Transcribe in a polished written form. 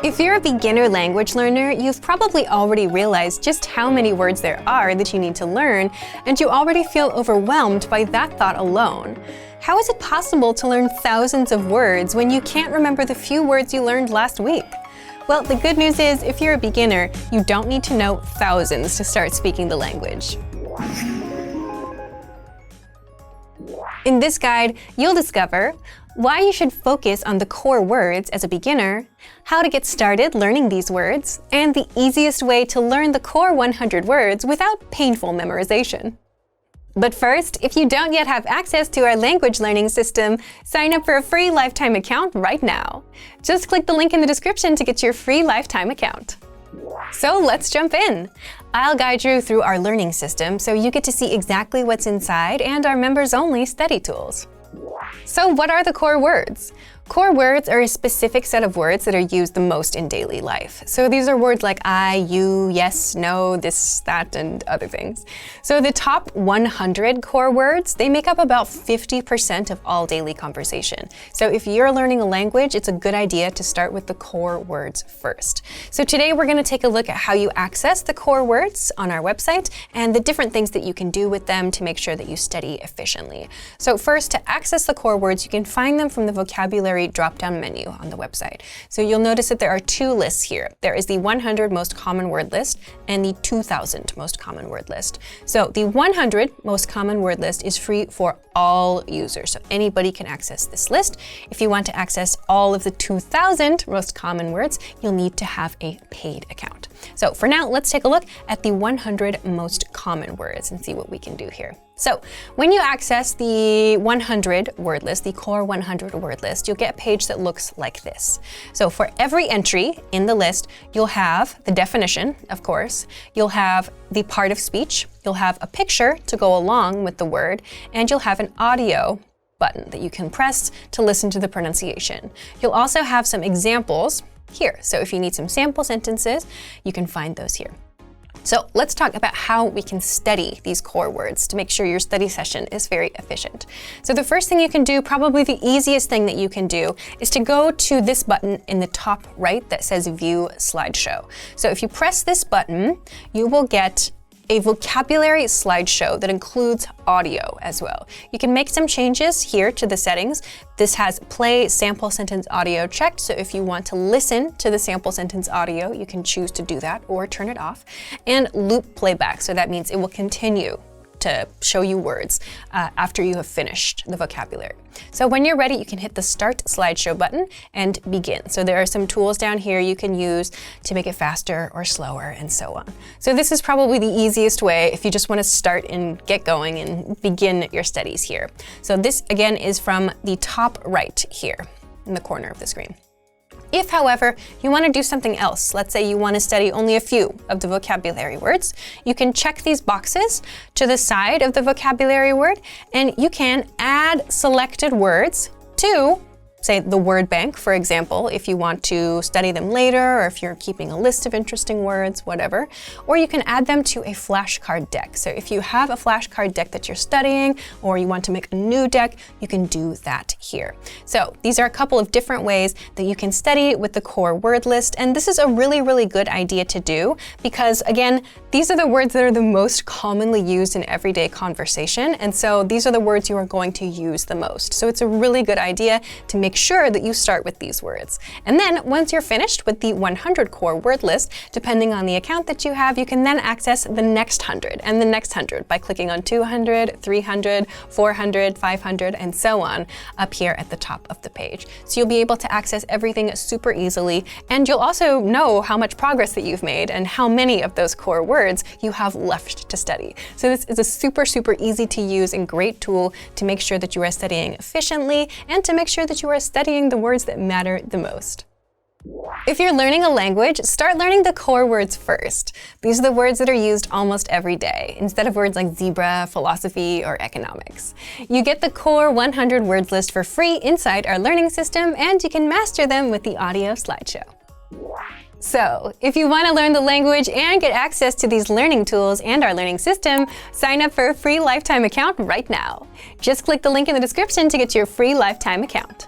If you're a beginner language learner, you've probably already realized just how many words there are that you need to learn, and you already feel overwhelmed by that thought alone. How is it possible to learn thousands of words when you can't remember the few words you learned last week? Well, the good news is, if you're a beginner, you don't need to know thousands to start speaking the language. In this guide, you'll discover why you should focus on the core words as a beginner, how to get started learning these words, and the easiest way to learn the core 100 words without painful memorization. But first, if you don't yet have access to our language learning system, sign up for a free lifetime account right now. Just click the link in the description to get your free lifetime account. So let's jump in. I'll guide you through our learning system so you get to see exactly what's inside and our members-only study tools. So what are the core words? Core words are a specific set of words that are used the most in daily life. So these are words like I, you, yes, no, this, that, and other things. So the top 100 core words, they make up about 50% of all daily conversation. So if you're learning a language, it's a good idea to start with the core words first. So today we're going to take a look at how you access the core words on our website and the different things that you can do with them to make sure that you study efficiently. So first, to access the core words, you can find them from the vocabulary drop-down menu on the website. So you'll notice that there are two lists here. There is the 100 most common word list and the 2000 most common word list. So the 100 most common word list is free for all users, so anybody can access this list. If you want to access all of the 2000 most common words, you'll need to have a paid account. So for now, let's take a look at the 100 most common words and see what we can do here. So when you access the 100 word list, the core 100 word list, you'll get a page that looks like this. So for every entry in the list, you'll have the definition, of course, you'll have the part of speech, you'll have a picture to go along with the word, and you'll have an audio button that you can press to listen to the pronunciation. You'll also have some examples here. So if you need some sample sentences, you can find those here. So let's talk about how we can study these core words to make sure your study session is very efficient. So the first thing you can do, probably the easiest thing that you can do, is to go to this button in the top right that says View Slideshow. So if you press this button, you will get a vocabulary slideshow that includes audio as well. You can make some changes here to the settings. This has play sample sentence audio checked, so if you want to listen to the sample sentence audio, you can choose to do that or turn it off. And loop playback, so that means it will continue to show you words after you have finished the vocabulary. So when you're ready, you can hit the Start Slideshow button and begin. So there are some tools down here you can use to make it faster or slower and so on. So this is probably the easiest way if you just want to start and get going and begin your studies here. So this again is from the top right here in the corner of the screen. If, however, you want to do something else, let's say you want to study only a few of the vocabulary words, you can check these boxes to the side of the vocabulary word, and you can add selected words to, say, the word bank, for example, if you want to study them later, or if you're keeping a list of interesting words, whatever. Or you can add them to a flashcard deck. So if you have a flashcard deck that you're studying, or you want to make a new deck, you can do that here. So these are a couple of different ways that you can study with the core word list. And this is a really, really good idea to do because, again, these are the words that are the most commonly used in everyday conversation. And so these are the words you are going to use the most. So it's a really good idea to make sure that you start with these words. And then once you're finished with the 100 core word list, depending on the account that you have, you can then access the next 100 and the next 100 by clicking on 200, 300, 400, 500, and so on up here at the top of the page. So you'll be able to access everything super easily, and you'll also know how much progress that you've made and how many of those core words you have left to study. So this is a super, super easy to use and great tool to make sure that you are studying efficiently and to make sure that you are studying the words that matter the most. If you're learning a language, start learning the core words first. These are the words that are used almost every day, instead of words like zebra, philosophy, or economics. You get the core 100 words list for free inside our learning system, and you can master them with the audio slideshow. So, if you want to learn the language and get access to these learning tools and our learning system, sign up for a free lifetime account right now. Just click the link in the description to get your free lifetime account.